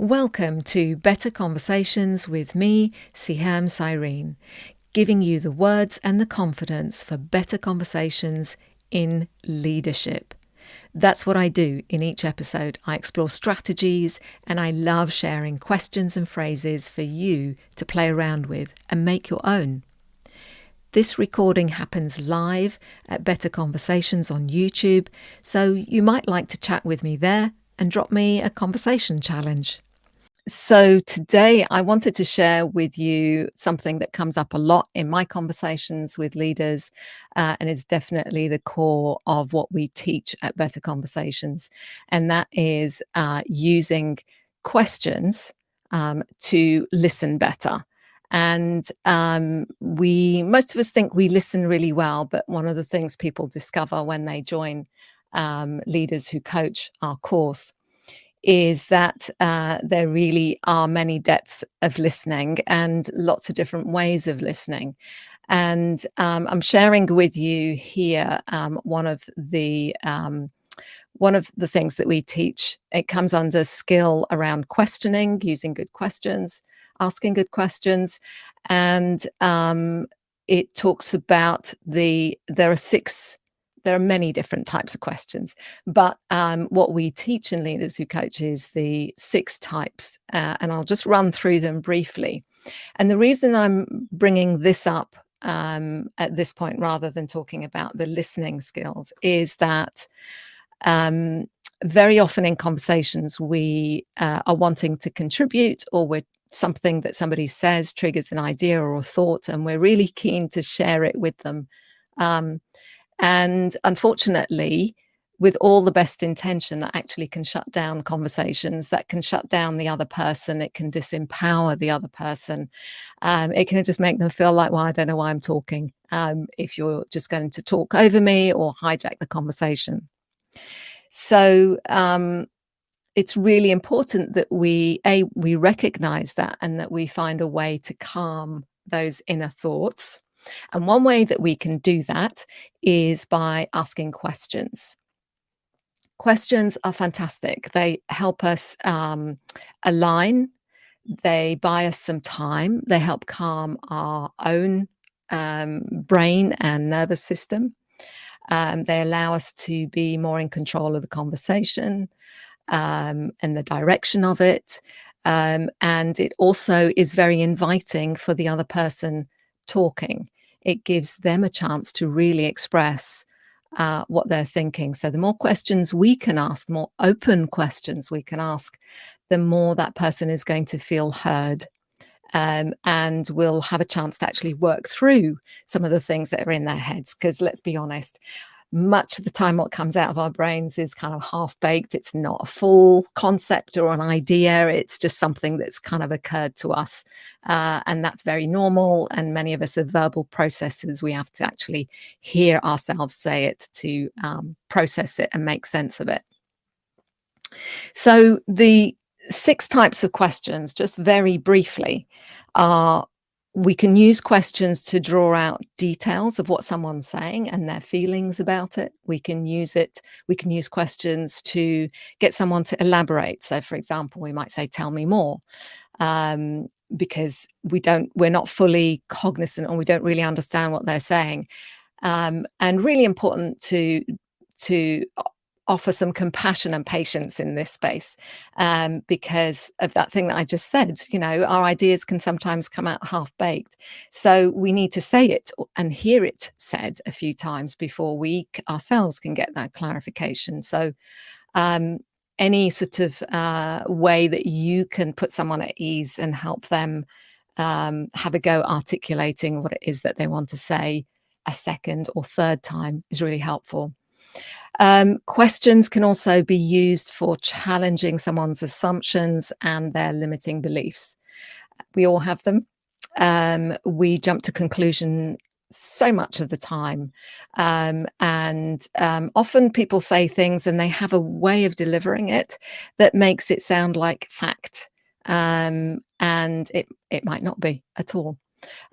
Welcome to Better Conversations with me, Sehaam Cyrene, giving you the words and the confidence for better conversations in leadership. That's what I do in each episode. I explore strategies and I love sharing questions and phrases for you to play around with and make your own. This recording happens live at Better Conversations on YouTube, so you might like to chat with me there and drop me a conversation challenge. So today I wanted to share with you something that comes up a lot in my conversations with leaders and is definitely the core of what we teach at Better Conversations. And that is using questions to listen better. And most of us think we listen really well, but one of the things people discover when they join leaders who coach our course is that there really are many depths of listening and lots of different ways of listening. And I'm sharing with you here one of the things that we teach. It comes under skill around questioning, using good questions, asking good questions, and it talks about there are many different types of questions, but what we teach in Leaders Who Coach is the 6 types, and I'll just run through them briefly. And the reason I'm bringing this up at this point, rather than talking about the listening skills, is that very often in conversations we are wanting to contribute, or something that somebody says triggers an idea or a thought, and we're really keen to share it with them. And unfortunately, with all the best intention, that actually can shut down conversations, that can shut down the other person, it can disempower the other person. It can just make them feel like, well, I don't know why I'm talking, if you're just going to talk over me or hijack the conversation. So it's really important that we recognize that, and that we find a way to calm those inner thoughts. And one way that we can do that is by asking questions. Questions are fantastic. They help us align. They buy us some time. They help calm our own brain and nervous system. They allow us to be more in control of the conversation and the direction of it. And it also is very inviting for the other person talking. It gives them a chance to really express what they're thinking. So the more questions we can ask, the more open questions we can ask, the more that person is going to feel heard, and will have a chance to actually work through some of the things that are in their heads. Because let's be honest, much of the time what comes out of our brains is kind of half-baked. It's not a full concept or an idea. It's just something that's kind of occurred to us. And that's very normal. And many of us are verbal processors. We have to actually hear ourselves say it to process it and make sense of it. So the 6 types of questions, just very briefly, are: we can use questions to draw out details of what someone's saying and their feelings about it. We can use questions to get someone to elaborate. So for example, we might say, tell me more, because we're not fully cognizant, or we don't really understand what they're saying. And really important to offer some compassion and patience in this space, because of that thing that I just said. Our ideas can sometimes come out half-baked. So we need to say it and hear it said a few times before we ourselves can get that clarification. So any sort of way that you can put someone at ease and help them have a go articulating what it is that they want to say a second or third time is really helpful. Questions can also be used for challenging someone's assumptions and their limiting beliefs. We all have them. We jump to conclusion so much of the time. And often people say things and they have a way of delivering it that makes it sound like fact. And it might not be at all.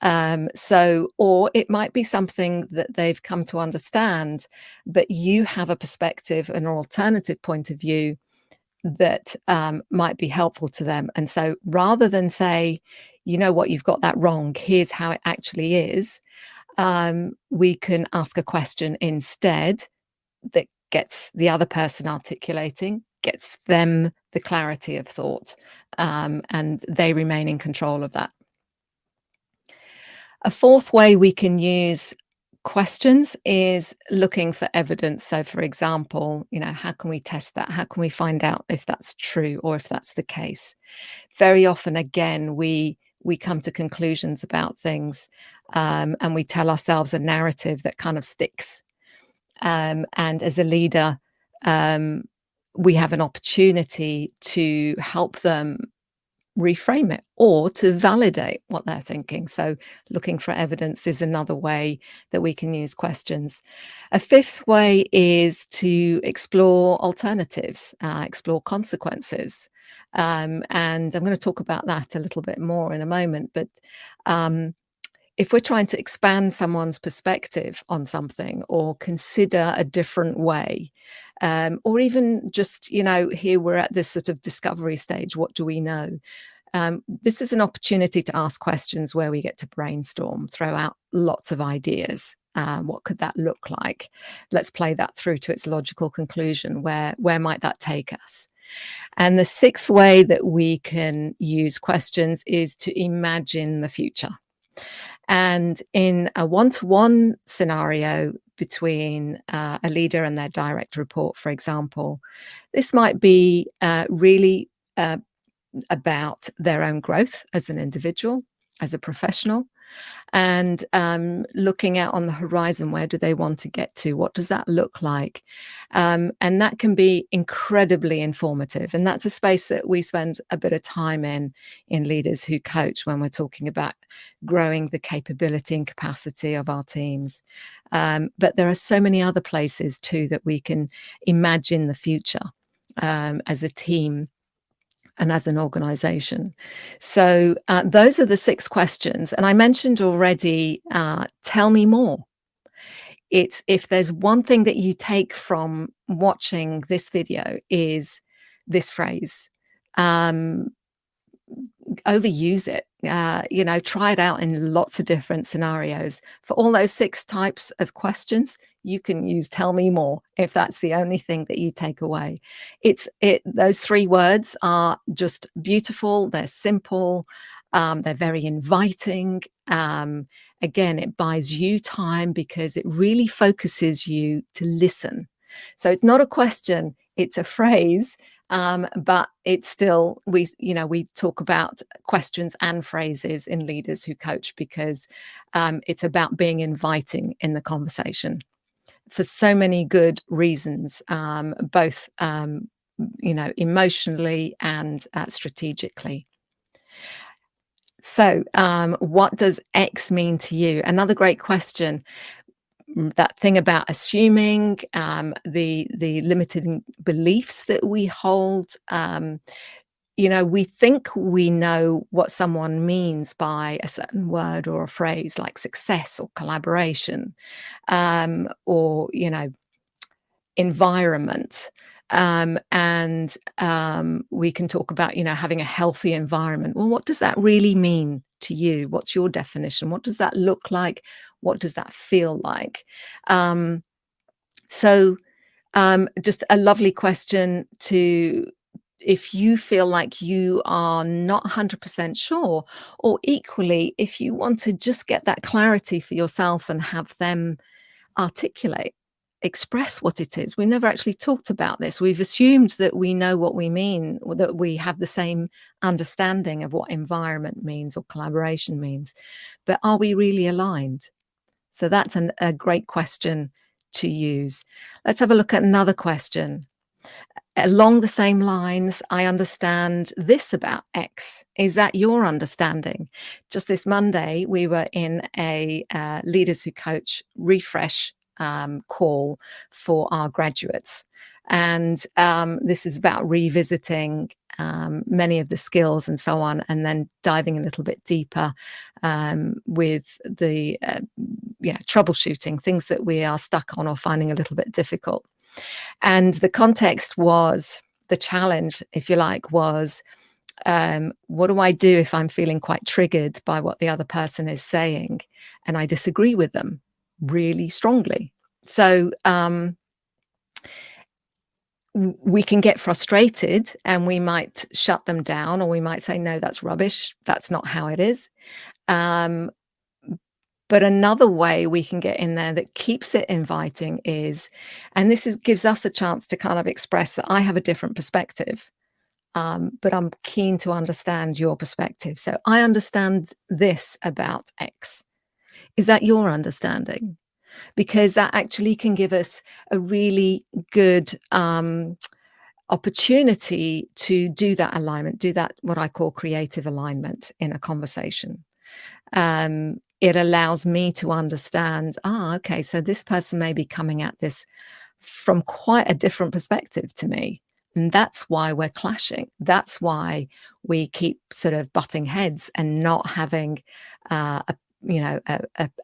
Or it might be something that they've come to understand, but you have a perspective, an alternative point of view that might be helpful to them. And so rather than say, you know what, you've got that wrong, here's how it actually is, we can ask a question instead that gets the other person articulating, gets them the clarity of thought, and they remain in control of that. A fourth way we can use questions is looking for evidence. So, for example, how can we test that? How can we find out if that's true or if that's the case? Very often, again, we come to conclusions about things, and we tell ourselves a narrative that kind of sticks. And as a leader, we have an opportunity to help them reframe it or to validate what they're thinking. So looking for evidence is another way that we can use questions. A fifth way is to explore alternatives, explore consequences. And I'm going to talk about that a little bit more in a moment. But if we're trying to expand someone's perspective on something or consider a different way, or even just, here we're at this sort of discovery stage, what do we know? This is an opportunity to ask questions where we get to brainstorm, throw out lots of ideas. What could that look like? Let's play that through to its logical conclusion. Where might that take us? And the sixth way that we can use questions is to imagine the future. And in a one-to-one scenario between a leader and their direct report, for example, this might be really about their own growth as an individual, as a professional, and looking out on the horizon. Where do they want to get to? What does that look like? And that can be incredibly informative. And that's a space that we spend a bit of time in Leaders Who Coach when we're talking about growing the capability and capacity of our teams. But there are so many other places too that we can imagine the future as a team and as an organization. So those are the 6 questions. And I mentioned already, tell me more. It's if there's one thing that you take from watching this video is this phrase, overuse it. Try it out in lots of different scenarios. For all those 6 types of questions, you can use tell me more if that's the only thing that you take away. Those 3 words are just beautiful, they're simple, they're very inviting. Again, it buys you time because it really focuses you to listen. So it's not a question, it's a phrase. But it's still, we talk about questions and phrases in Leaders Who Coach because it's about being inviting in the conversation for so many good reasons, both emotionally and strategically. So what does X mean to you? Another great question. That thing about assuming, the limiting beliefs that we hold. We think we know what someone means by a certain word or a phrase like success or collaboration, or environment. And we can talk about, having a healthy environment. Well, what does that really mean to you? What's your definition? What does that look like? What does that feel like? So just a lovely question to, if you feel like you are not 100% sure, or equally, if you want to just get that clarity for yourself and have them articulate, express what it is. We never actually talked about this. We've assumed that we know what we mean, or that we have the same understanding of what environment means or collaboration means. But are we really aligned? So that's a great question to use. Let's have a look at another question. Along the same lines, I understand this about X. Is that your understanding? Just this Monday, we were in a Leaders Who Coach refresh call for our graduates. And this is about revisiting many of the skills and so on, and then diving a little bit deeper with the troubleshooting, things that we are stuck on or finding a little bit difficult. And the context was the challenge, if you like, was what do I do if I'm feeling quite triggered by what the other person is saying and I disagree with them really strongly? So we can get frustrated and we might shut them down, or we might say, no, that's rubbish. That's not how it is. Um, but another way we can get in there that keeps it inviting is, and this gives us a chance to kind of express that I have a different perspective. But I'm keen to understand your perspective. So I understand this about X. Is that your understanding? Because that actually can give us a really good opportunity to do that alignment, do that, what I call creative alignment in a conversation. It allows me to understand, okay, so this person may be coming at this from quite a different perspective to me. And that's why we're clashing. That's why we keep sort of butting heads and not having a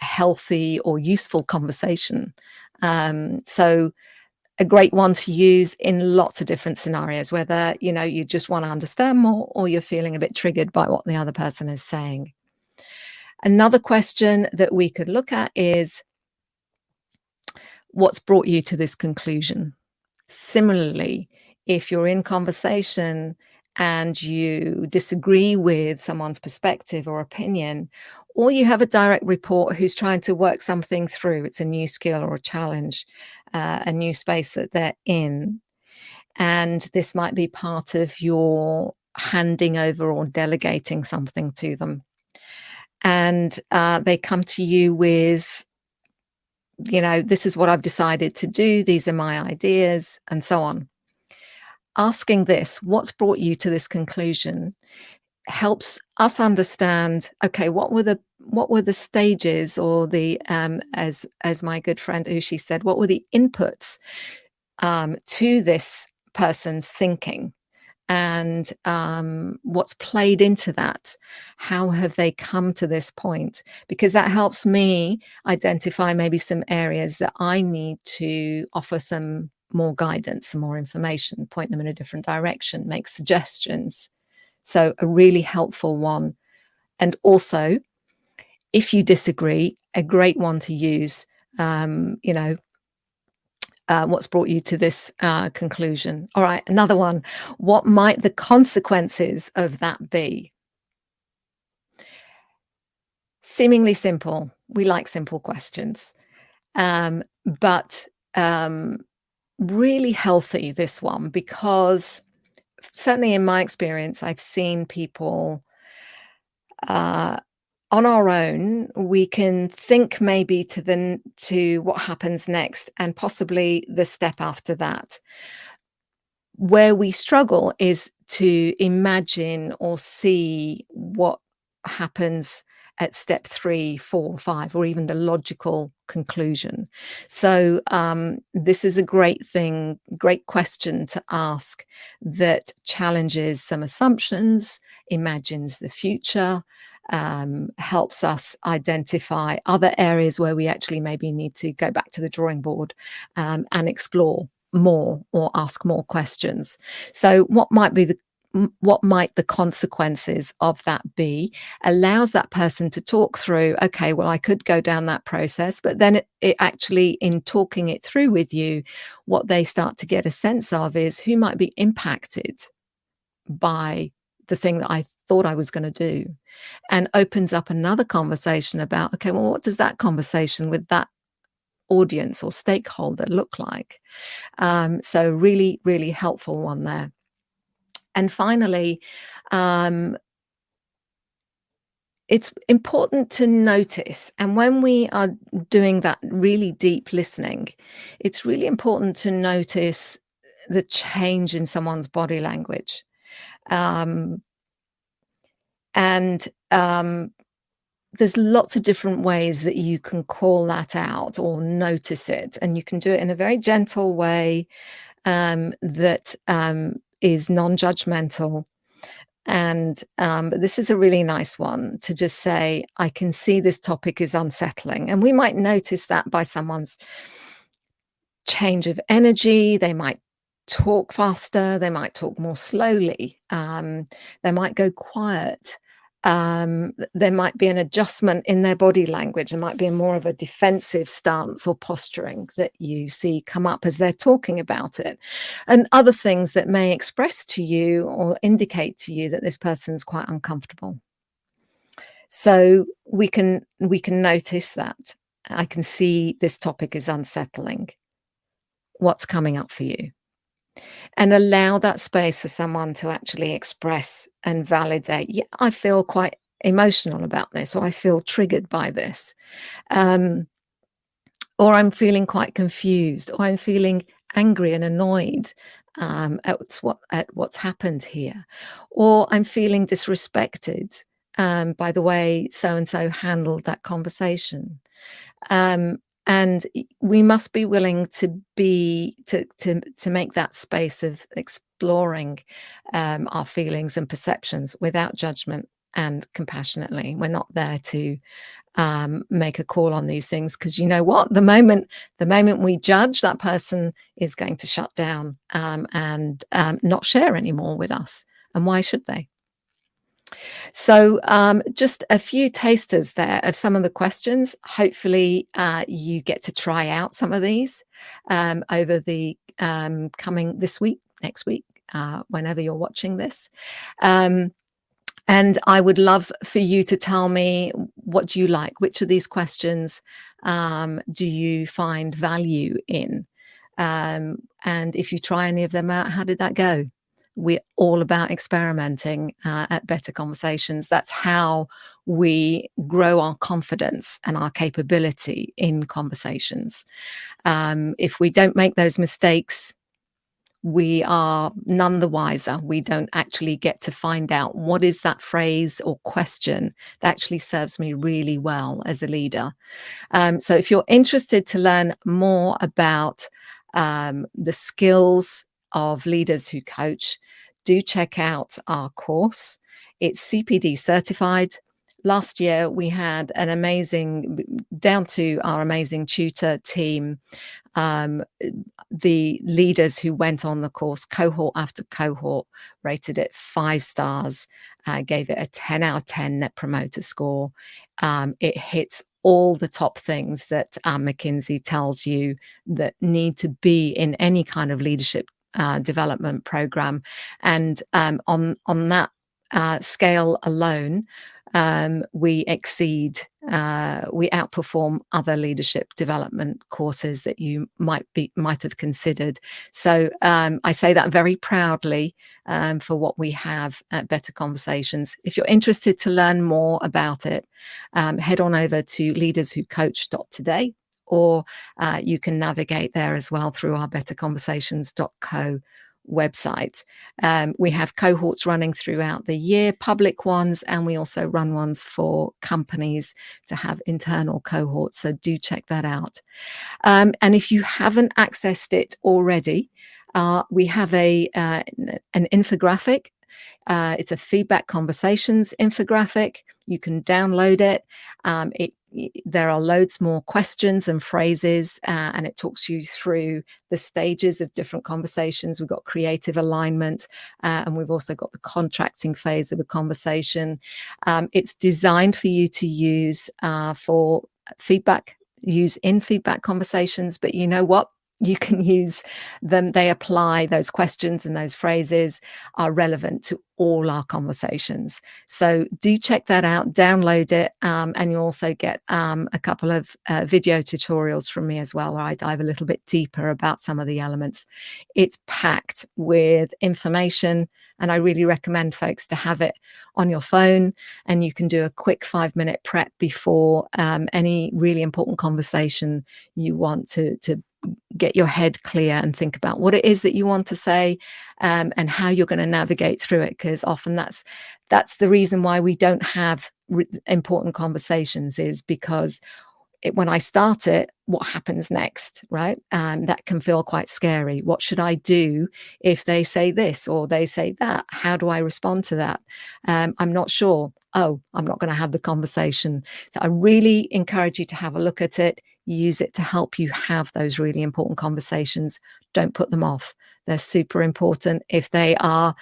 healthy or useful conversation. So a great one to use in lots of different scenarios, whether you just want to understand more or you're feeling a bit triggered by what the other person is saying. Another question that we could look at is, what's brought you to this conclusion? Similarly, if you're in conversation and you disagree with someone's perspective or opinion, or you have a direct report who's trying to work something through, it's a new skill or a challenge, a new space that they're in, and this might be part of your handing over or delegating something to them. And they come to you with, this is what I've decided to do, these are my ideas, and so on. Asking this, what's brought you to this conclusion, helps us understand, okay, what were the stages, or the as my good friend Ushi said, what were the inputs to this person's thinking, and what's played into that? How have they come to this point? Because that helps me identify maybe some areas that I need to offer some more guidance, some more information, point them in a different direction, make suggestions. So a really helpful one. And also, if you disagree, a great one to use, what's brought you to this conclusion? All right, another one. What might the consequences of that be? Seemingly simple. We like simple questions, but really healthy, this one, because certainly in my experience, I've seen people on our own, we can think maybe to what happens next and possibly the step after that. Where we struggle is to imagine or see what happens at step 3, 4, 5, or even the logical conclusion. So this is a great thing, great question to ask that challenges some assumptions, imagines the future, helps us identify other areas where we actually maybe need to go back to the drawing board and explore more or ask more questions. So what might the consequences of that be? Allows that person to talk through, okay, well, I could go down that process, but then it actually, in talking it through with you, what they start to get a sense of is who might be impacted by the thing that I thought I was going to do, and opens up another conversation about, okay, well, what does that conversation with that audience or stakeholder look like? So really, really helpful one there. And finally, it's important to notice, and when we are doing that really deep listening, it's really important to notice the change in someone's body language. And there's lots of different ways that you can call that out or notice it, and you can do it in a very gentle way that is non-judgmental. And this is a really nice one to just say, I can see this topic is unsettling. And we might notice that by someone's change of energy. They might talk faster, they might talk more slowly, they might go quiet. There might be an adjustment in their body language. There might be more of a defensive stance or posturing that you see come up as they're talking about it, and other things that may express to you or indicate to you that this person's quite uncomfortable. So we can notice that. I can see this topic is unsettling. What's coming up for you? And allow that space for someone to actually express and validate. Yeah, I feel quite emotional about this, or I feel triggered by this, um, or I'm feeling quite confused, or I'm feeling angry and annoyed at what's happened here, or I'm feeling disrespected by the way so and so handled that conversation. Um, and we must be willing to make that space of exploring our feelings and perceptions without judgment and compassionately. We're not there to make a call on these things, because you know what? The moment we judge, that person is going to shut down and not share anymore with us. And why should they? So, just a few tasters there of some of the questions. Hopefully, you get to try out some of these over the coming this week, next week, whenever you're watching this. Um, and I would love for you to tell me, what do you like? Which of these questions do you find value in? And if you try any of them out, how did that go? We're all about experimenting at Better Conversations. That's how we grow our confidence and our capability in conversations. If we don't make those mistakes, we are none the wiser. We don't actually get to find out what is that phrase or question that actually serves me really well as a leader. So if you're interested to learn more about the skills of leaders who coach, do check out our course. It's CPD certified. Last year, we had an amazing, down to our amazing tutor team, um, the leaders who went on the course, cohort after cohort, rated it 5 stars, gave it a 10 out of 10 net promoter score. It hits all the top things that McKinsey tells you that need to be in any kind of leadership development program. And on that scale alone, we outperform other leadership development courses that you might have considered. So I say that very proudly for what we have at Better Conversations. If you're interested to learn more about it, head on over to leaderswhocoach.today, or you can navigate there as well through our betterconversations.co website. We have cohorts running throughout the year, public ones, and we also run ones for companies to have internal cohorts. So do check that out. And if you haven't accessed it already, we have an infographic. It's a feedback conversations infographic. You can download it. There are loads more questions and phrases, and it talks you through the stages of different conversations. We've got creative alignment, and we've also got the contracting phase of a conversation. It's designed for you to use for feedback, use in feedback conversations, but you know what? You can use them. They apply, those questions and those phrases are relevant to all our conversations. So do check that out, download it, and you also get a couple of video tutorials from me as well, where I dive a little bit deeper about some of the elements. It's packed with information, and I really recommend folks to have it on your phone, and you can do a quick 5-minute prep before any really important conversation you want to get your head clear and think about what it is that you want to say, and how you're going to navigate through it, because often that's the reason why we don't have important conversations, is because when I start it, what happens next, right? That can feel quite scary. What should I do if they say this or they say that? How do I respond to that? I'm not sure. Oh, I'm not going to have the conversation. So I really encourage you to have a look at it, use it to help you have those really important conversations. Don't put them off. They're super important. If they are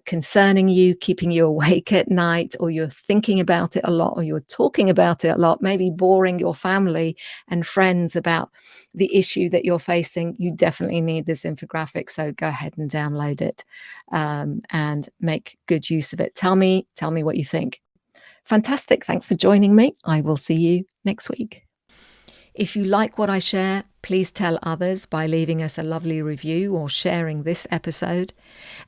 concerning you, keeping you awake at night, or you're thinking about it a lot, or you're talking about it a lot, maybe boring your family and friends about the issue that you're facing, you definitely need this infographic. So go ahead and download it and make good use of it. Tell me what you think. Fantastic. Thanks for joining me. I will see you next week. If you like what I share, please tell others by leaving us a lovely review or sharing this episode.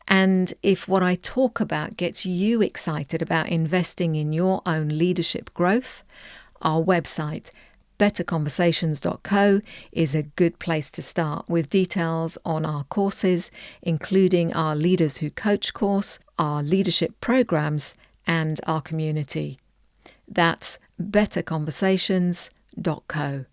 And if what I talk about gets you excited about investing in your own leadership growth, our website, betterconversations.co, is a good place to start, with details on our courses, including our Leaders Who Coach course, our leadership programs, and our community. That's betterconversations.co.